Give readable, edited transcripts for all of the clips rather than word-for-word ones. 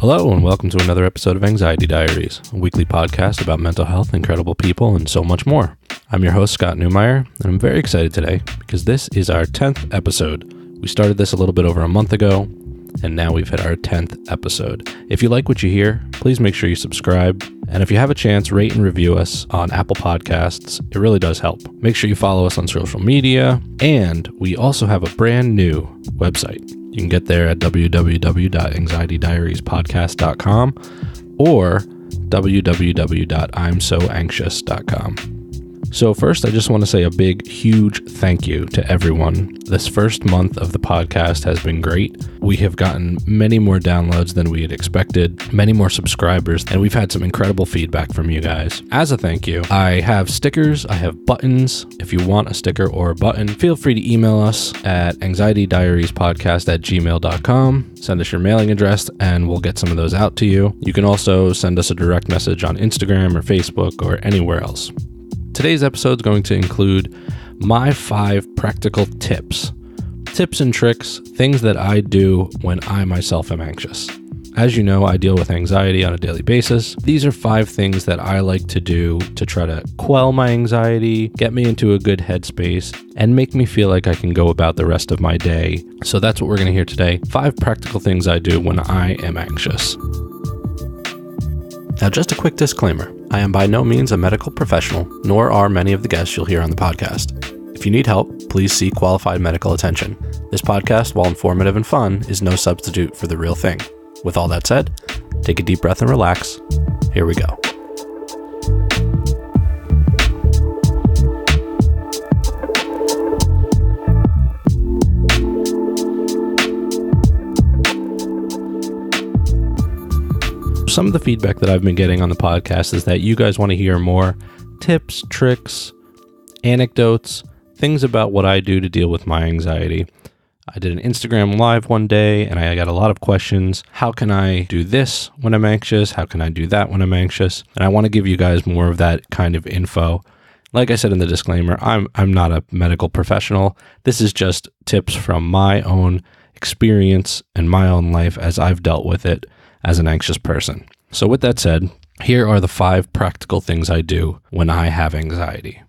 Hello and welcome to another episode of Anxiety Diaries, a weekly podcast about mental health, incredible people, and so much more. I'm your host, Scott Newmeyer, and I'm very excited today because this is our 10th episode. We started this a little bit over a month ago, and now we've hit our 10th episode. If you like what you hear, please make sure you subscribe, and if you have a chance, rate and review us on Apple Podcasts. It really does help. Make sure you follow us on social media, and we also have a brand new website. You can get there at www.anxietydiariespodcast.com or www.imsoanxious.com. So first, I just want to say a big, huge thank you to everyone. This first month of the podcast has been great. We have gotten many more downloads than we had expected, many more subscribers, and we've had some incredible feedback from you guys. As a thank you, I have stickers, I have buttons. If you want a sticker or a button, feel free to email us at anxietydiariespodcast@gmail.com. Send us your mailing address and we'll get some of those out to you. You can also send us a direct message on Instagram or Facebook or anywhere else. Today's episode is going to include my 5 practical tips and tricks, things that I do when I myself am anxious. As you know, I deal with anxiety on a daily basis. These are 5 things that I like to do to try to quell my anxiety, get me into a good headspace, and make me feel like I can go about the rest of my day. So that's what we're going to hear today. 5 practical things I do when I am anxious. Now, just a quick disclaimer. I am by no means a medical professional, nor are many of the guests you'll hear on the podcast. If you need help, please seek qualified medical attention. This podcast, while informative and fun, is no substitute for the real thing. With all that said, take a deep breath and relax. Here we go. Some of the feedback that I've been getting on the podcast is that you guys want to hear more tips, tricks, anecdotes, things about what I do to deal with my anxiety. I did an Instagram live one day and I got a lot of questions. How can I do this when I'm anxious? How can I do that when I'm anxious? And I want to give you guys more of that kind of info. Like I said in the disclaimer, I'm not a medical professional. This is just tips from my own experience and my own life as I've dealt with it as an anxious person. So with that said, here are the 5 practical things I do when I have anxiety.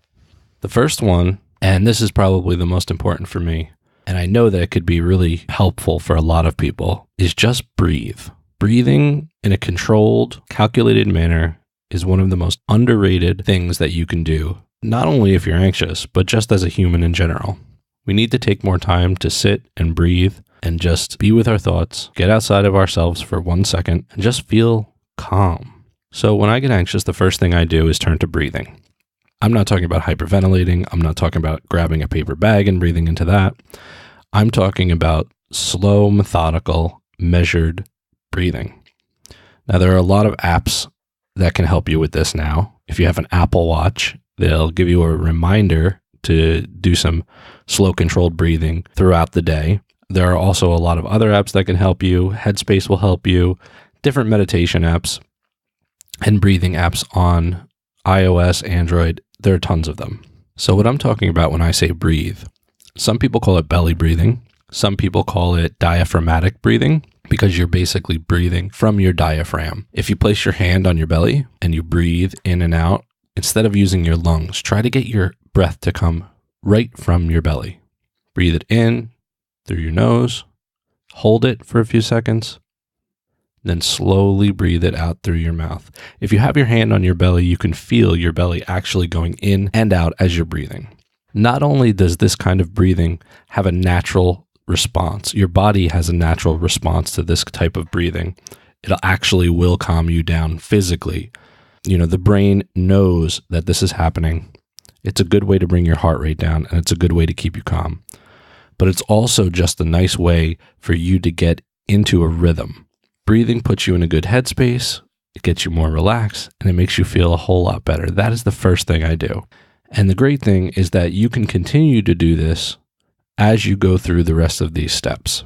The first one, and this is probably the most important for me, and I know that it could be really helpful for a lot of people, is just breathe. Breathing in a controlled, calculated manner is one of the most underrated things that you can do, not only if you're anxious, but just as a human in general. We need to take more time to sit and breathe and just be with our thoughts, get outside of ourselves for 1 second, and just feel calm. So when I get anxious, the first thing I do is turn to breathing. I'm not talking about hyperventilating. I'm not talking about grabbing a paper bag and breathing into that. I'm talking about slow, methodical, measured breathing. Now, there are a lot of apps that can help you with this now. If you have an Apple Watch, they'll give you a reminder to do some slow, controlled breathing throughout the day. There are also a lot of other apps that can help you. Headspace will help you, different meditation apps and breathing apps on iOS, Android. There are tons of them. So what I'm talking about when I say breathe, some people call it belly breathing. Some people call it diaphragmatic breathing because you're basically breathing from your diaphragm. If you place your hand on your belly and you breathe in and out, instead of using your lungs, try to get your breath to come right from your belly. Breathe it in through your nose, hold it for a few seconds, then slowly breathe it out through your mouth. If you have your hand on your belly, you can feel your belly actually going in and out as you're breathing. Not only does this kind of breathing have a natural response, your body has a natural response to this type of breathing. It actually will calm you down physically. You know, the brain knows that this is happening. It's a good way to bring your heart rate down, and it's a good way to keep you calm. But it's also just a nice way for you to get into a rhythm. Breathing puts you in a good headspace, it gets you more relaxed, and it makes you feel a whole lot better. That is the first thing I do. And the great thing is that you can continue to do this as you go through the rest of these steps.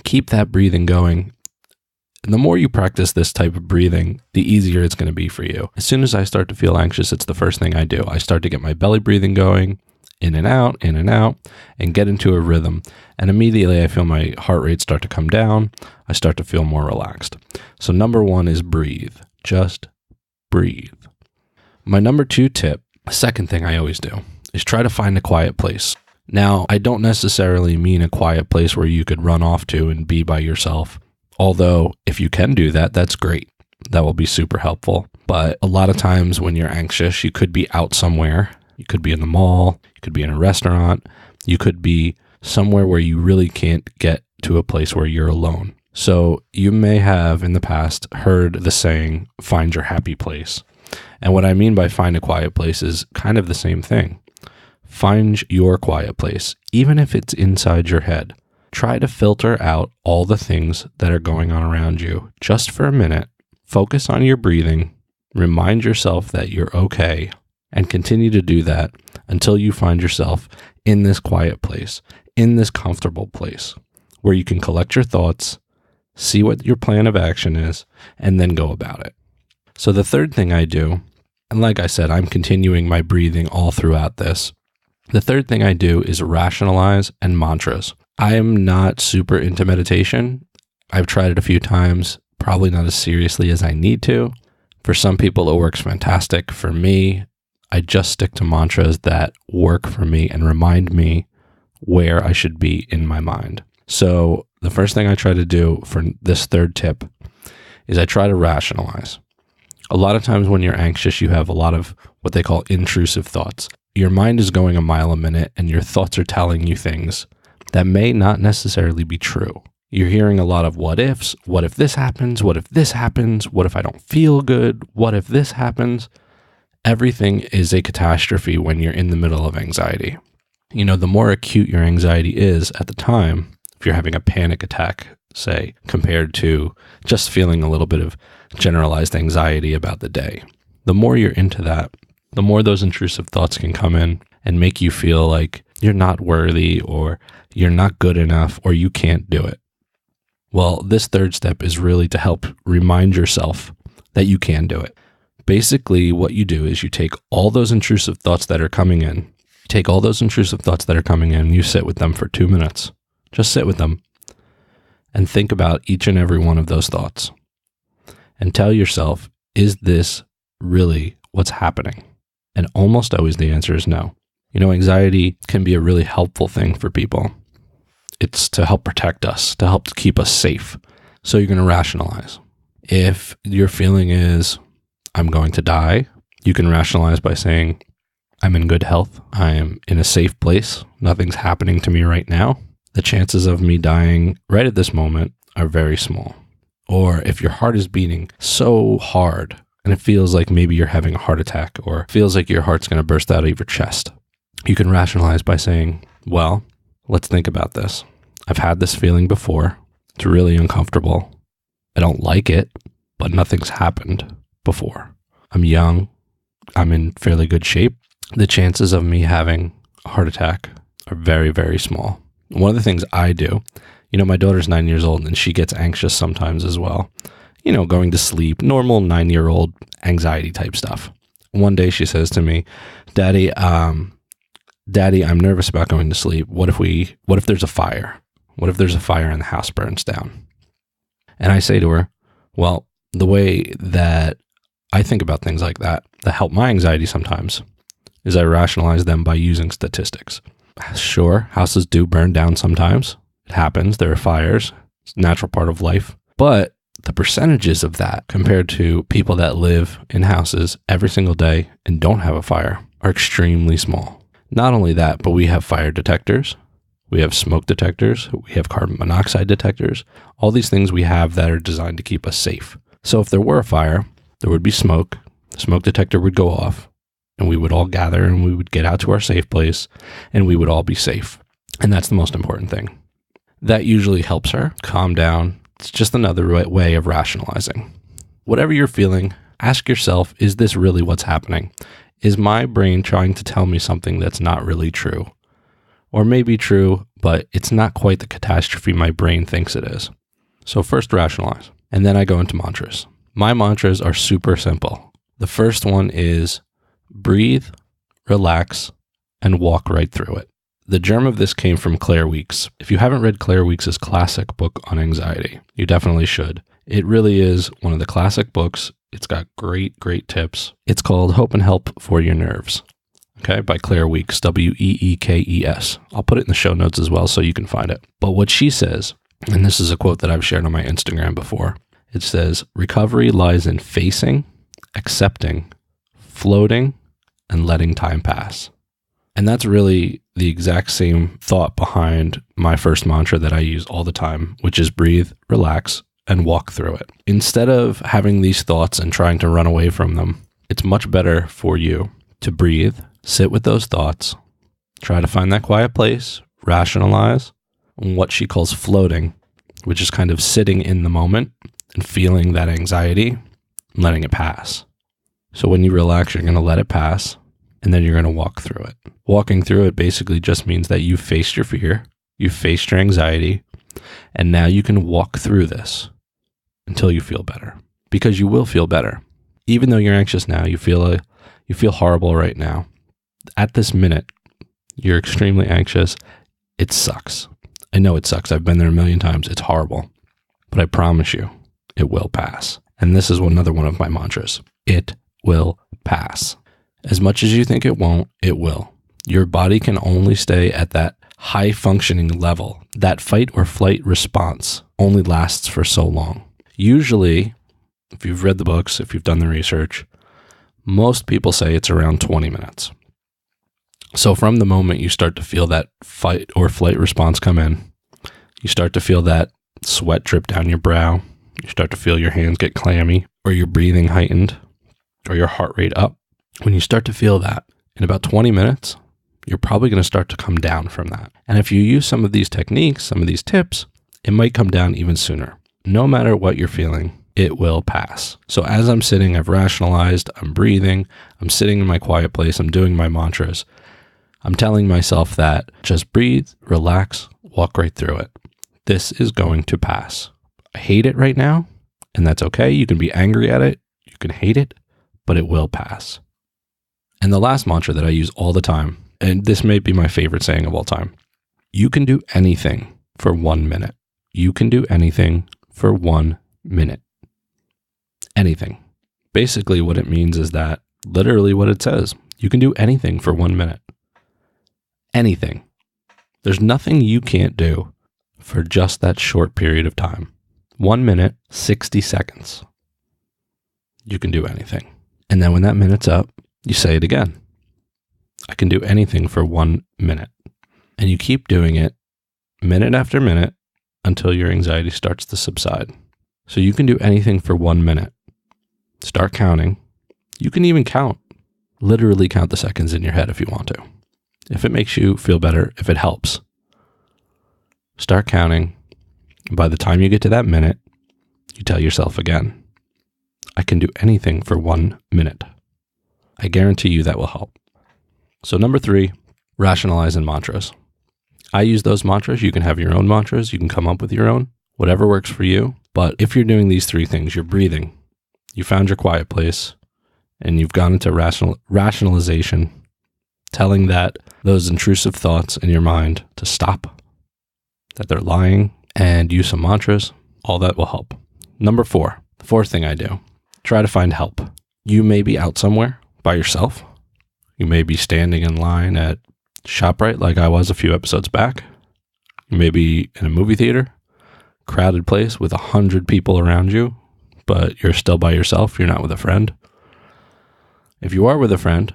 Keep that breathing going. And the more you practice this type of breathing, the easier it's going to be for you. As soon as I start to feel anxious, it's the first thing I do. I start to get my belly breathing going. in and out, and get into a rhythm. And immediately I feel my heart rate start to come down. I start to feel more relaxed. So number 1 is breathe. Just breathe. My number 2 tip, the second thing I always do, is try to find a quiet place. Now, I don't necessarily mean a quiet place where you could run off to and be by yourself. Although, if you can do that, that's great. That will be super helpful. But a lot of times when you're anxious, you could be out somewhere. You could be in the mall. You could be in a restaurant. You could be somewhere where you really can't get to a place where you're alone. So you may have in the past heard the saying, find your happy place. And what I mean by find a quiet place is kind of the same thing. Find your quiet place, even if it's inside your head. Try to filter out all the things that are going on around you just for a minute. Focus on your breathing. Remind yourself that you're okay, and continue to do that until you find yourself in this quiet place, in this comfortable place where you can collect your thoughts, see what your plan of action is, and then go about it. So the third thing I do, and like I said, I'm continuing my breathing all throughout this. The third thing I do is rationalize and mantras. I am not super into meditation. I've tried it a few times, probably not as seriously as I need to. For some people, it works fantastic. For me, I just stick to mantras that work for me and remind me where I should be in my mind. So the first thing I try to do for this third tip is I try to rationalize. A lot of times when you're anxious, you have a lot of what they call intrusive thoughts. Your mind is going a mile a minute and your thoughts are telling you things that may not necessarily be true. You're hearing a lot of what ifs. What if this happens? What if this happens? What if I don't feel good? What if this happens? Everything is a catastrophe when you're in the middle of anxiety. You know, the more acute your anxiety is at the time, if you're having a panic attack, say, compared to just feeling a little bit of generalized anxiety about the day, the more you're into that, the more those intrusive thoughts can come in and make you feel like you're not worthy or you're not good enough or you can't do it. Well, this third step is really to help remind yourself that you can do it. Basically, what you do is you take all those intrusive thoughts that are coming in, you sit with them for 2 minutes. Just sit with them and think about each and every one of those thoughts and tell yourself, is this really what's happening? And almost always the answer is no. You know, anxiety can be a really helpful thing for people. It's to help protect us, to help keep us safe. So you're going to rationalize. If your feeling is, I'm going to die, you can rationalize by saying, I'm in good health. I am in a safe place. Nothing's happening to me right now. The chances of me dying right at this moment are very small. Or if your heart is beating so hard and it feels like maybe you're having a heart attack or feels like your heart's going to burst out of your chest, you can rationalize by saying, well, let's think about this. I've had this feeling before. It's really uncomfortable. I don't like it, but nothing's happened before. I'm young. I'm in fairly good shape. The chances of me having a heart attack are very, very small. One of the things I do, you know, my daughter's 9 years old and she gets anxious sometimes as well. You know, going to sleep, normal 9-year-old anxiety type stuff. One day she says to me, Daddy, I'm nervous about going to sleep. What if there's a fire? What if there's a fire and the house burns down? And I say to her, well, the way that I think about things like that help my anxiety sometimes is I rationalize them by using statistics. Sure, houses do burn down sometimes. It happens. There are fires. It's a natural part of life. But the percentages of that compared to people that live in houses every single day and don't have a fire are extremely small. Not only that, but we have fire detectors. We have smoke detectors. We have carbon monoxide detectors. All these things we have that are designed to keep us safe. So if there were a fire, there would be smoke. The smoke detector would go off and we would all gather and we would get out to our safe place and we would all be safe. And that's the most important thing. That usually helps her calm down. It's just another way of rationalizing. Whatever you're feeling, ask yourself, is this really what's happening? Is my brain trying to tell me something that's not really true? Or maybe true, but it's not quite the catastrophe my brain thinks it is. So first rationalize, and then I go into mantras. My mantras are super simple. The first one is breathe, relax, and walk right through it. The germ of this came from Claire Weeks. If you haven't read Claire Weeks' classic book on anxiety, you definitely should. It really is one of the classic books. It's got great tips. It's called Hope and Help for Your Nerves. Okay, by Claire Weeks, Weekes. I'll put it in the show notes as well so you can find it. But what she says, and this is a quote that I've shared on my Instagram before, it says, recovery lies in facing, accepting, floating, and letting time pass. And that's really the exact same thought behind my first mantra that I use all the time, which is breathe, relax, and walk through it. Instead of having these thoughts and trying to run away from them, it's much better for you to breathe, sit with those thoughts, try to find that quiet place, rationalize, and what she calls floating, which is kind of sitting in the moment and feeling that anxiety and letting it pass. So when you relax, you're going to let it pass, and then you're going to walk through it. Walking through it basically just means that you faced your fear, you faced your anxiety, and now you can walk through this until you feel better. Because you will feel better. Even though you're anxious now, you feel horrible right now. At this minute, you're extremely anxious. It sucks. I know it sucks. I've been there a million times. It's horrible. But I promise you, it will pass. And this is another one of my mantras. It will pass. As much as you think it won't, it will. Your body can only stay at that high functioning level. That fight or flight response only lasts for so long. Usually, if you've read the books, if you've done the research, most people say it's around 20 minutes. So from the moment you start to feel that fight or flight response come in, you start to feel that sweat drip down your brow, you start to feel your hands get clammy, or your breathing heightened, or your heart rate up. When you start to feel that, in about 20 minutes, you're probably going to start to come down from that. And if you use some of these techniques, some of these tips, it might come down even sooner. No matter what you're feeling, it will pass. So as I'm sitting, I've rationalized, I'm breathing, I'm sitting in my quiet place, I'm doing my mantras. I'm telling myself that just breathe, relax, walk right through it. This is going to pass. I hate it right now, and that's okay. You can be angry at it, you can hate it, but it will pass. And the last mantra that I use all the time, and this may be my favorite saying of all time, you can do anything for 1 minute. You can do anything for 1 minute. Anything. Basically what it means is that literally what it says, you can do anything for 1 minute. Anything. There's nothing you can't do for just that short period of time. 1 minute, 60 seconds. You can do anything. And then when that minute's up, you say it again. I can do anything for 1 minute. And you keep doing it minute after minute until your anxiety starts to subside. So you can do anything for 1 minute. Start counting. You can even literally count the seconds in your head if you want to. If it makes you feel better, if it helps. Start counting. By the time you get to that minute, you tell yourself again, I can do anything for 1 minute. I guarantee you that will help. So number 3, rationalize in mantras. I use those mantras. You can have your own mantras. You can come up with your own, whatever works for you. But if you're doing these 3 things, you're breathing, you found your quiet place, and you've gone into rationalization, telling that those intrusive thoughts in your mind to stop, that they're lying, and use some mantras, all that will help. Number 4, the 4th thing I do, try to find help. You may be out somewhere by yourself. You may be standing in line at ShopRite like I was a few episodes back. You may be in a movie theater, crowded place with 100 people around you, but you're still by yourself. You're not with a friend. If you are with a friend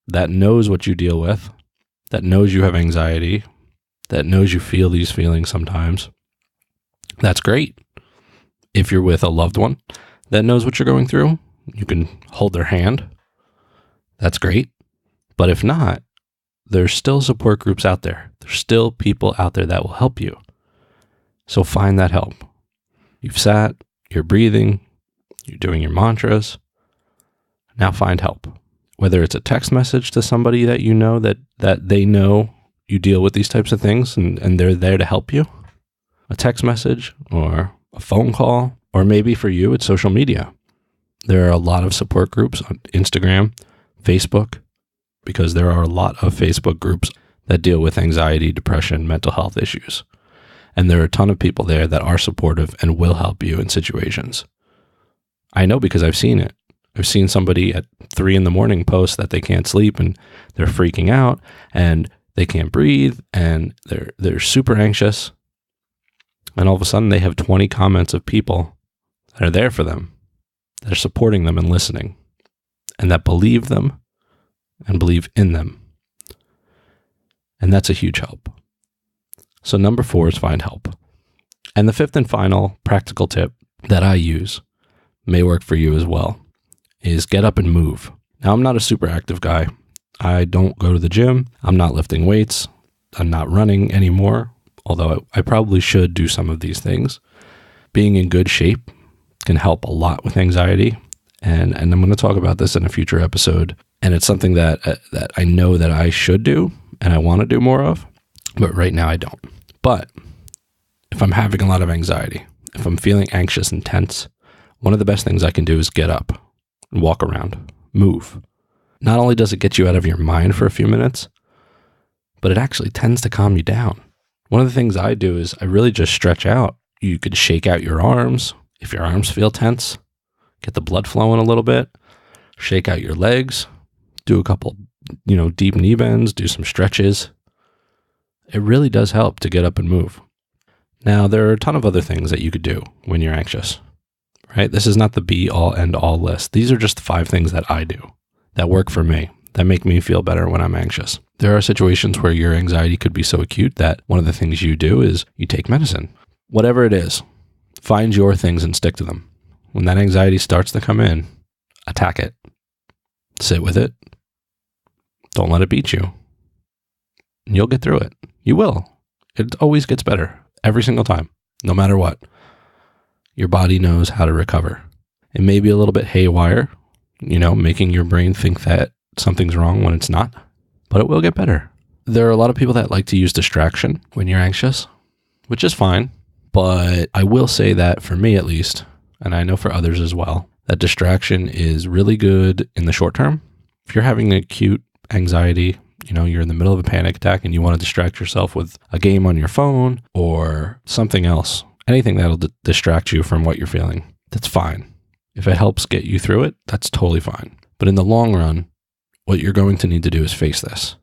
that knows what you deal with, that knows you have anxiety, that knows you feel these feelings sometimes, that's great. If you're with a loved one that knows what you're going through, you can hold their hand. That's great. But if not, there's still support groups out there. There's still people out there that will help you. So find that help. You've sat, you're breathing, you're doing your mantras. Now find help. Whether it's a text message to somebody that you know that they know you deal with these types of things and they're there to help you. A text message or a phone call, or maybe for you, it's social media. There are a lot of support groups on Instagram, Facebook, because there are a lot of Facebook groups that deal with anxiety, depression, mental health issues. And there are a ton of people there that are supportive and will help you in situations. I know because I've seen it. I've seen somebody at 3 a.m. post that they can't sleep and they're freaking out and they can't breathe and they're super anxious. And all of a sudden they have 20 comments of people that are there for them, that are supporting them and listening, and that believe them and believe in them. And that's a huge help. So number 4 is find help. And the 5th and final practical tip that I use, may work for you as well, is get up and move. Now, I'm not a super active guy. I don't go to the gym. I'm not lifting weights. I'm not running anymore, although I probably should do some of these things. Being in good shape can help a lot with anxiety. And I'm going to talk about this in a future episode. And it's something that I know that I should do and I want to do more of, but right now I don't. But if I'm having a lot of anxiety, if I'm feeling anxious and tense, one of the best things I can do is get up and walk around, move. Not only does it get you out of your mind for a few minutes, but it actually tends to calm you down. One of the things I do is I really just stretch out. You could shake out your arms. If your arms feel tense, get the blood flowing a little bit, shake out your legs, do a couple, deep knee bends, do some stretches. It really does help to get up and move. Now, there are a ton of other things that you could do when you're anxious, right? This is not the be all end all list. These are just 5 things that I do that work for me, that make me feel better when I'm anxious. There are situations where your anxiety could be so acute that one of the things you do is you take medicine. Whatever it is, find your things and stick to them. When that anxiety starts to come in, attack it. Sit with it. Don't let it beat you. And you'll get through it. You will. It always gets better. Every single time. No matter what. Your body knows how to recover. It may be a little bit haywire, making your brain think that something's wrong when it's not. But it will get better. There are a lot of people that like to use distraction when you're anxious, which is fine. But I will say that for me at least, and I know for others as well, that distraction is really good in the short term. If you're having acute anxiety, you're in the middle of a panic attack and you want to distract yourself with a game on your phone or something else, anything that'll distract you from what you're feeling, that's fine. If it helps get you through it, that's totally fine. But in the long run, what you're going to need to do is face this.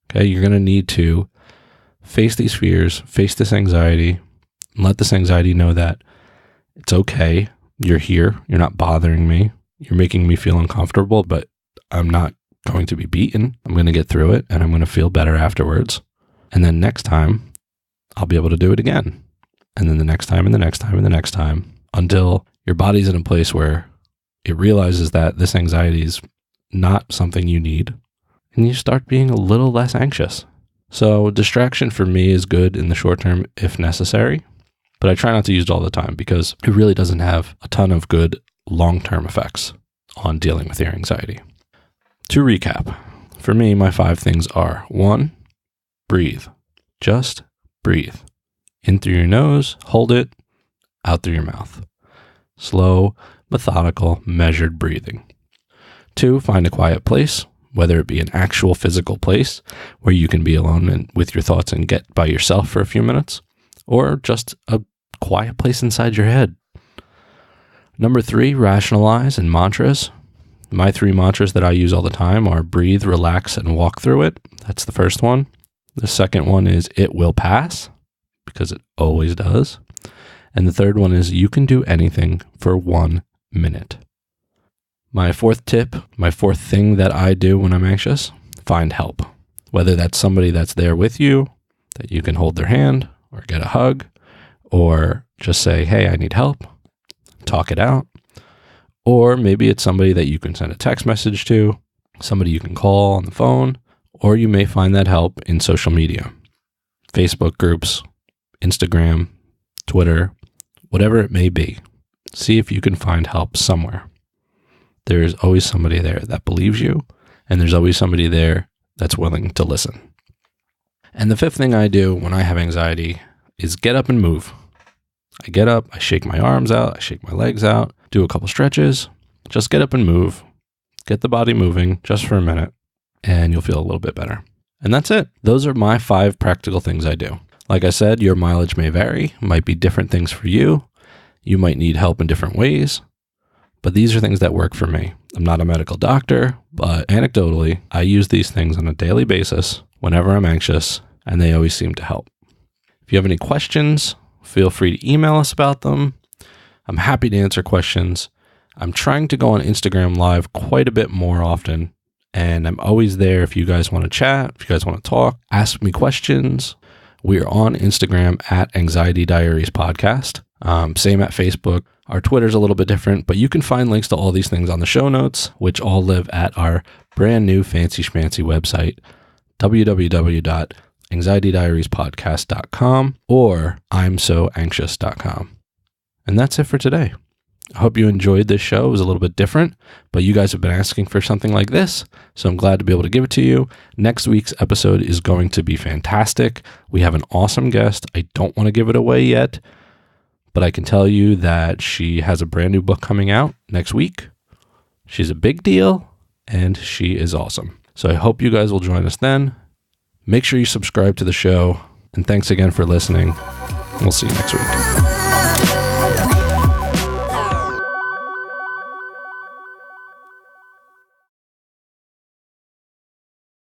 Okay, you're going to need to face these fears, face this anxiety, and let this anxiety know that it's okay. You're here. You're not bothering me. You're making me feel uncomfortable, but I'm not going to be beaten. I'm going to get through it and I'm going to feel better afterwards. And then next time, I'll be able to do it again. And then the next time and the next time and the next time until your body's in a place where it realizes that this anxiety is not something you need and you start being a little less anxious. So distraction for me is good in the short term if necessary, but I try not to use it all the time because it really doesn't have a ton of good long-term effects on dealing with your anxiety. To recap, for me, my 5 things are: 1, breathe. Just breathe. In through your nose, hold it, out through your mouth. Slow, methodical, measured breathing. 2, find a quiet place, whether it be an actual physical place where you can be alone and with your thoughts and get by yourself for a few minutes, or just a quiet place inside your head. Number 3, rationalize and mantras. My 3 mantras that I use all the time are breathe, relax, and walk through it. That's the first one. The second one is it will pass, because it always does. And the third one is you can do anything for 1 minute. My 4th tip, my 4th thing that I do when I'm anxious, find help. Whether that's somebody that's there with you, that you can hold their hand or get a hug, or just say, hey, I need help, talk it out. Or maybe it's somebody that you can send a text message to, somebody you can call on the phone, or you may find that help in social media, Facebook groups, Instagram, Twitter, whatever it may be. See if you can find help somewhere. There's always somebody there that believes you, and there's always somebody there that's willing to listen. And the 5th thing I do when I have anxiety is get up and move. I get up, I shake my arms out, I shake my legs out, do a couple stretches, just get up and move, get the body moving just for a minute. and you'll feel a little bit better. And that's it. Those are my 5 practical things I do. Like I said, your mileage may vary, might be different things for you. You might need help in different ways, but these are things that work for me. I'm not a medical doctor, but anecdotally, I use these things on a daily basis whenever I'm anxious, and they always seem to help. If you have any questions, feel free to email us about them. I'm happy to answer questions. I'm trying to go on Instagram Live quite a bit more often, and I'm always there if you guys want to chat, if you guys want to talk, ask me questions. We are on Instagram at Anxiety Diaries Podcast. Same at Facebook. Our Twitter's a little bit different, but you can find links to all these things on the show notes, which all live at our brand new fancy schmancy website, www.anxietydiariespodcast.com or imsoanxious.com. And that's it for today. I hope you enjoyed this show. It was a little bit different, but you guys have been asking for something like this, so I'm glad to be able to give it to you. Next week's episode is going to be fantastic. We have an awesome guest. I don't want to give it away yet, but I can tell you that she has a brand new book coming out next week. She's a big deal, and she is awesome. So I hope you guys will join us then. Make sure you subscribe to the show, and thanks again for listening. We'll see you next week.